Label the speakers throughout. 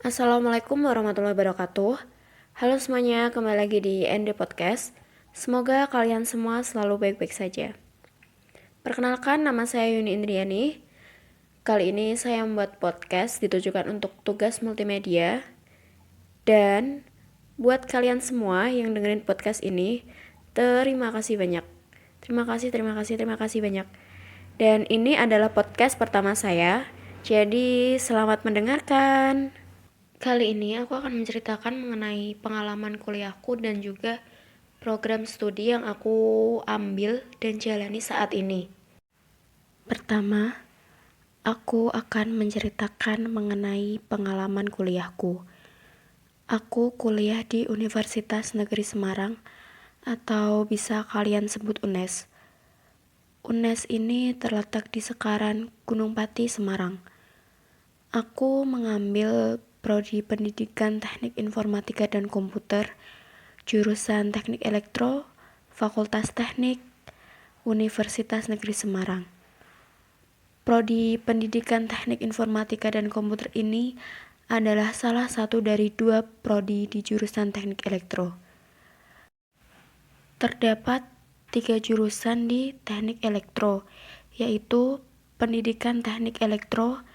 Speaker 1: Assalamualaikum warahmatullahi wabarakatuh. Halo semuanya, kembali lagi di ND Podcast. Semoga kalian semua selalu baik-baik saja. Perkenalkan, nama saya Yuni Indriani. Kali ini saya membuat podcast ditujukan untuk tugas multimedia. Dan buat kalian semua yang dengerin podcast ini, terima kasih banyak. Terima kasih banyak. Dan ini adalah podcast pertama saya, jadi selamat mendengarkan. Kali ini aku akan menceritakan mengenai pengalaman kuliahku dan juga program studi yang aku ambil dan jalani saat ini. Pertama, aku akan menceritakan mengenai pengalaman kuliahku. Aku kuliah di Universitas Negeri Semarang atau bisa kalian sebut UNES. UNES ini terletak di Sekaran, Gunung Pati, Semarang. Aku mengambil prodi Pendidikan Teknik Informatika dan Komputer, jurusan Teknik Elektro, Fakultas Teknik, Universitas Negeri Semarang. Prodi Pendidikan Teknik Informatika dan Komputer ini adalah salah satu dari 2 prodi di jurusan Teknik Elektro. Terdapat 3 jurusan di Teknik Elektro, yaitu Pendidikan Teknik Elektro,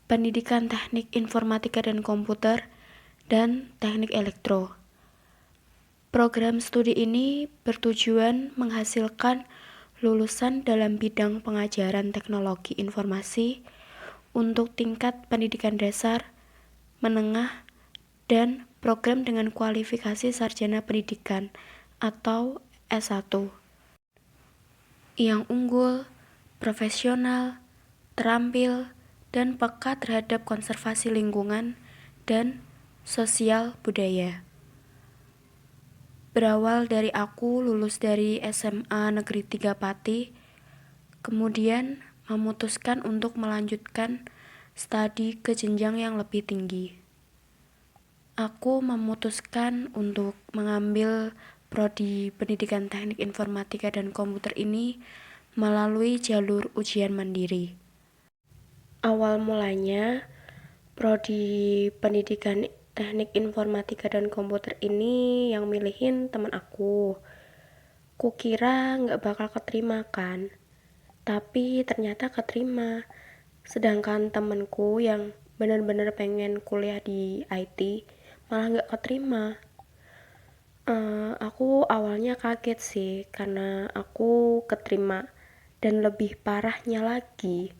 Speaker 1: Pendidikan Teknik Informatika dan Komputer, dan Teknik Elektro. Program studi ini bertujuan menghasilkan lulusan dalam bidang pengajaran teknologi informasi untuk tingkat pendidikan dasar, menengah, dan program dengan kualifikasi sarjana pendidikan atau S1 yang unggul, profesional, terampil, dan peka terhadap konservasi lingkungan dan sosial budaya. Berawal dari aku lulus dari SMA Negeri 3 Pati, kemudian memutuskan untuk melanjutkan studi ke jenjang yang lebih tinggi. Aku memutuskan untuk mengambil prodi Pendidikan Teknik Informatika dan Komputer ini melalui jalur ujian mandiri. Awal mulanya, prodi Pendidikan Teknik Informatika dan Komputer ini yang milihin teman aku. Kukira nggak bakal keterima kan, tapi ternyata keterima. Sedangkan temenku yang bener-bener pengen kuliah di IT malah nggak keterima. Aku awalnya kaget sih karena aku keterima, dan lebih parahnya lagi,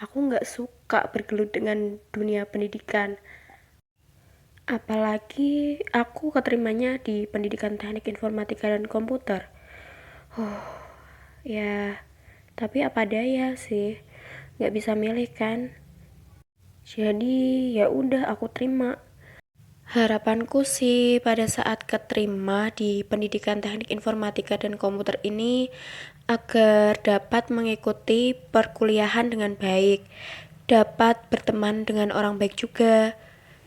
Speaker 1: aku nggak suka bergelut dengan dunia pendidikan. Apalagi aku keterimanya di Pendidikan Teknik Informatika dan Komputer. Ya, tapi apa daya sih, nggak bisa milih kan. Jadi ya udah aku terima. Harapanku sih pada saat keterima di Pendidikan Teknik Informatika dan Komputer ini agar dapat mengikuti perkuliahan dengan baik, dapat berteman dengan orang baik juga,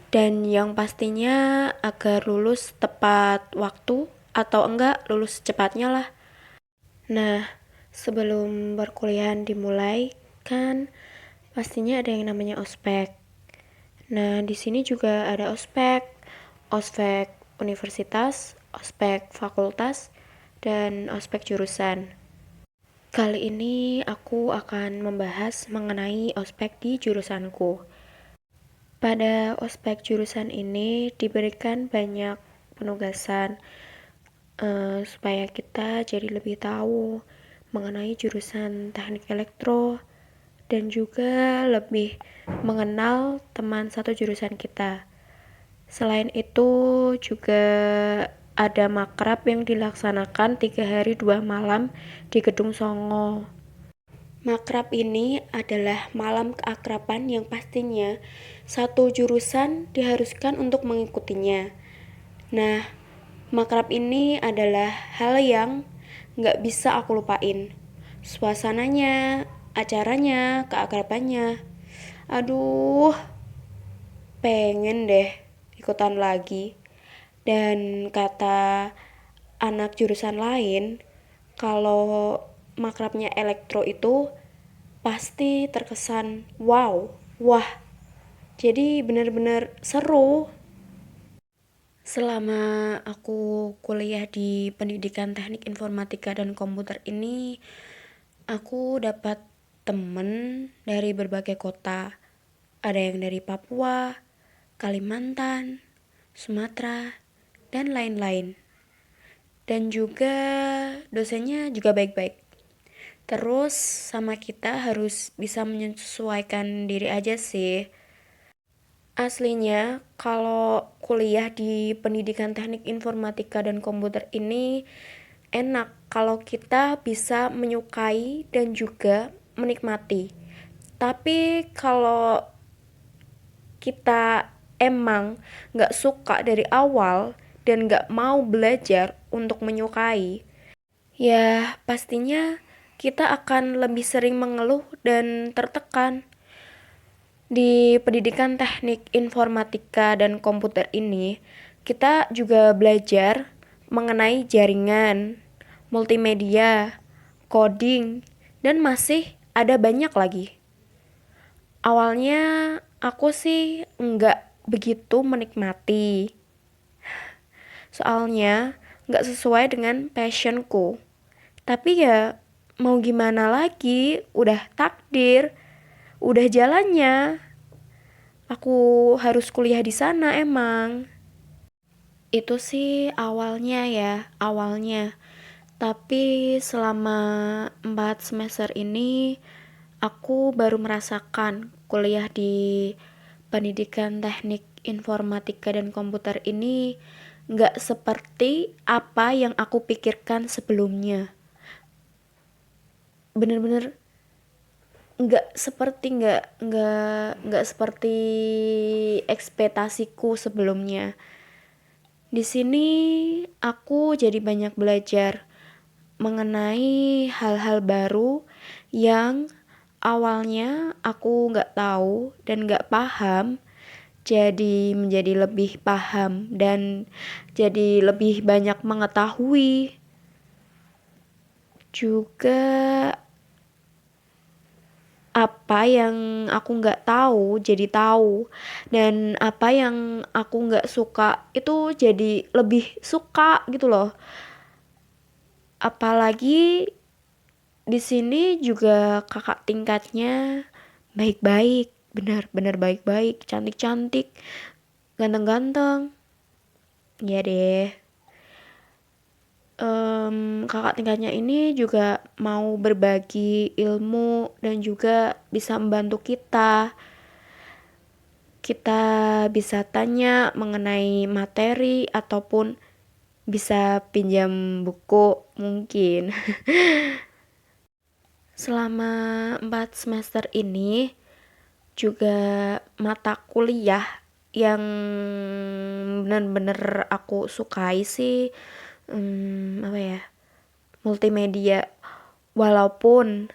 Speaker 1: dan yang pastinya agar lulus tepat waktu atau enggak lulus cepatnya lah. Nah, sebelum perkuliahan dimulai kan pastinya ada yang namanya ospek. Nah, di sini juga ada ospek universitas, ospek fakultas, dan ospek jurusan. Kali ini aku akan membahas mengenai ospek di jurusanku. Pada ospek jurusan ini diberikan banyak penugasan supaya kita jadi lebih tahu mengenai jurusan teknik elektro dan juga lebih mengenal teman satu jurusan kita. Selain itu juga ada makrab yang dilaksanakan 3 hari 2 malam di Gedung Songo. Makrab ini adalah malam keakraban yang pastinya satu jurusan diharuskan untuk mengikutinya. Nah, makrab ini adalah hal yang gak bisa aku lupain. Suasananya, acaranya, keakrabannya. Aduh, pengen deh ikutan lagi. Dan kata anak jurusan lain, kalau makrabnya elektro itu pasti terkesan wow, wah, Jadi benar-benar seru. Selama aku kuliah di pendidikan teknik informatika dan komputer ini, aku dapat temen dari berbagai kota. Ada yang dari Papua, Kalimantan, Sumatera, dan lain-lain. Dan juga dosennya juga baik-baik. Terus sama kita harus bisa menyesuaikan diri aja sih. Aslinya kalau kuliah di pendidikan teknik informatika dan komputer ini enak kalau kita bisa menyukai dan juga menikmati. Tapi kalau kita emang gak suka dari awal dan gak mau belajar untuk menyukai, ya pastinya kita akan lebih sering mengeluh dan tertekan. Di pendidikan teknik informatika dan komputer ini, kita juga belajar mengenai jaringan, multimedia, coding, dan masih ada banyak lagi. Awalnya aku sih nggak begitu menikmati, soalnya nggak sesuai dengan passionku. Tapi ya mau gimana lagi, udah takdir, udah jalannya. Aku harus kuliah di sana emang. Itu sih awalnya. Tapi selama 4 semester ini, aku baru merasakan kuliah di pendidikan teknik informatika dan komputer ini gak seperti apa yang aku pikirkan sebelumnya. Bener-bener nggak seperti ekspektasiku sebelumnya. Di sini aku jadi banyak belajar mengenai hal-hal baru yang awalnya aku nggak tahu dan nggak paham, jadi menjadi lebih paham dan jadi lebih banyak mengetahui. Juga apa yang aku nggak tahu jadi tahu, dan apa yang aku nggak suka itu jadi lebih suka gitu loh. Apalagi di sini juga kakak tingkatnya baik-baik, benar-benar baik-baik, cantik-cantik, ganteng-ganteng. Ya deh. Kakak tingkatnya ini juga mau berbagi ilmu dan juga bisa membantu kita. Kita bisa tanya mengenai materi ataupun bisa pinjam buku mungkin. Selama 4 semester ini juga mata kuliah yang benar-benar aku sukai sih apa ya, multimedia. Walaupun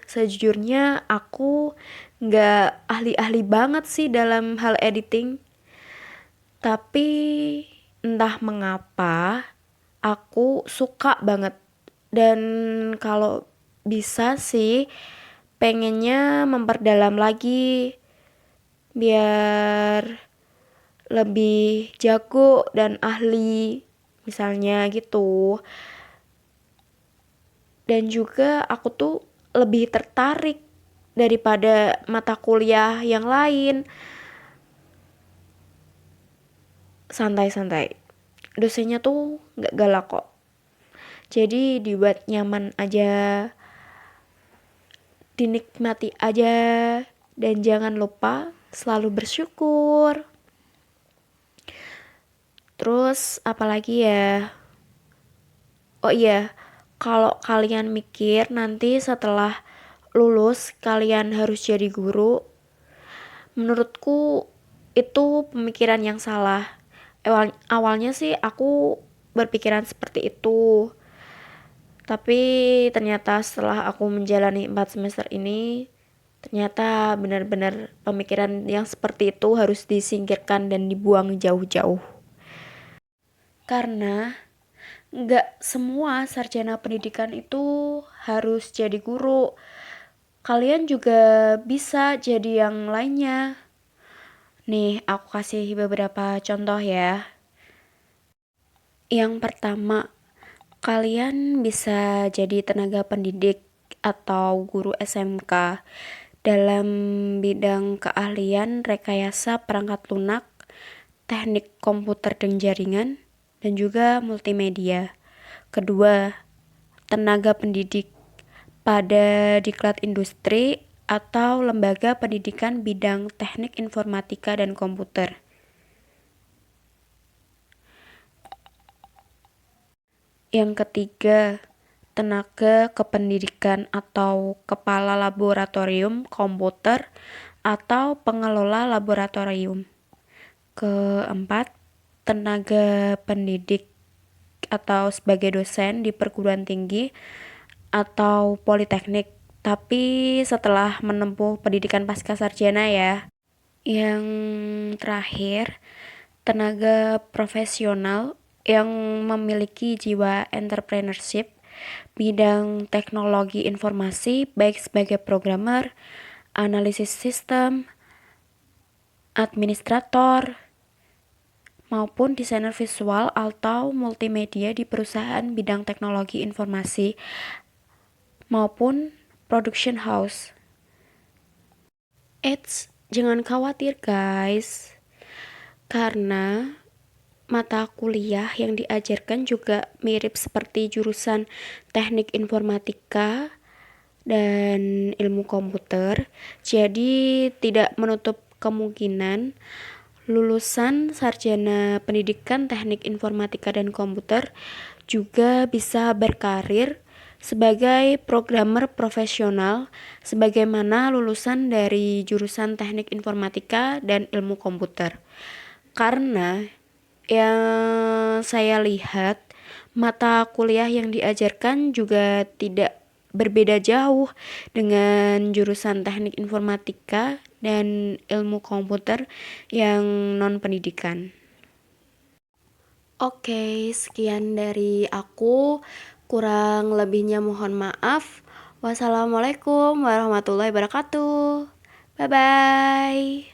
Speaker 1: sejujurnya aku nggak ahli-ahli banget sih dalam hal editing, tapi entah mengapa aku suka banget. Dan kalau bisa sih pengennya memperdalam lagi biar lebih jago dan ahli misalnya gitu. Dan juga aku tuh lebih tertarik daripada mata kuliah yang lain. Santai-santai, dosennya tuh gak galak kok, jadi dibuat nyaman aja, dinikmati aja, dan jangan lupa selalu bersyukur. Terus apalagi ya, oh iya, kalau kalian mikir nanti setelah lulus kalian harus jadi guru, menurutku itu pemikiran yang salah. Awalnya sih aku berpikiran seperti itu, tapi ternyata setelah aku menjalani 4 semester ini, ternyata benar-benar pemikiran yang seperti itu harus disingkirkan dan dibuang jauh-jauh. Karena gak semua sarjana pendidikan itu harus jadi guru. Kalian juga bisa jadi yang lainnya. Nih, aku kasih beberapa contoh ya. Yang pertama, kalian bisa jadi tenaga pendidik atau guru SMK dalam bidang keahlian rekayasa perangkat lunak, teknik komputer dan jaringan, dan juga multimedia. Kedua, tenaga pendidik pada diklat industri atau lembaga pendidikan bidang teknik informatika dan komputer. Yang ketiga, tenaga kependidikan atau kepala laboratorium komputer atau pengelola laboratorium. Keempat, tenaga pendidik atau sebagai dosen di perguruan tinggi atau politeknik, tapi setelah menempuh pendidikan pasca sarjana ya. Yang terakhir, tenaga profesional yang memiliki jiwa entrepreneurship bidang teknologi informasi baik sebagai programmer, analisis sistem, administrator, maupun desainer visual atau multimedia di perusahaan bidang teknologi informasi maupun production house. Jangan khawatir guys, karena mata kuliah yang diajarkan juga mirip seperti jurusan teknik informatika dan ilmu komputer, jadi tidak menutup kemungkinan lulusan sarjana pendidikan teknik informatika dan komputer juga bisa berkarir sebagai programmer profesional sebagaimana lulusan dari jurusan teknik informatika dan ilmu komputer. Karena yang saya lihat, mata kuliah yang diajarkan juga tidak berbeda jauh dengan jurusan teknik informatika dan ilmu komputer yang non-pendidikan. Oke, sekian dari aku. Kurang lebihnya mohon maaf. Wassalamualaikum warahmatullahi wabarakatuh. Bye-bye.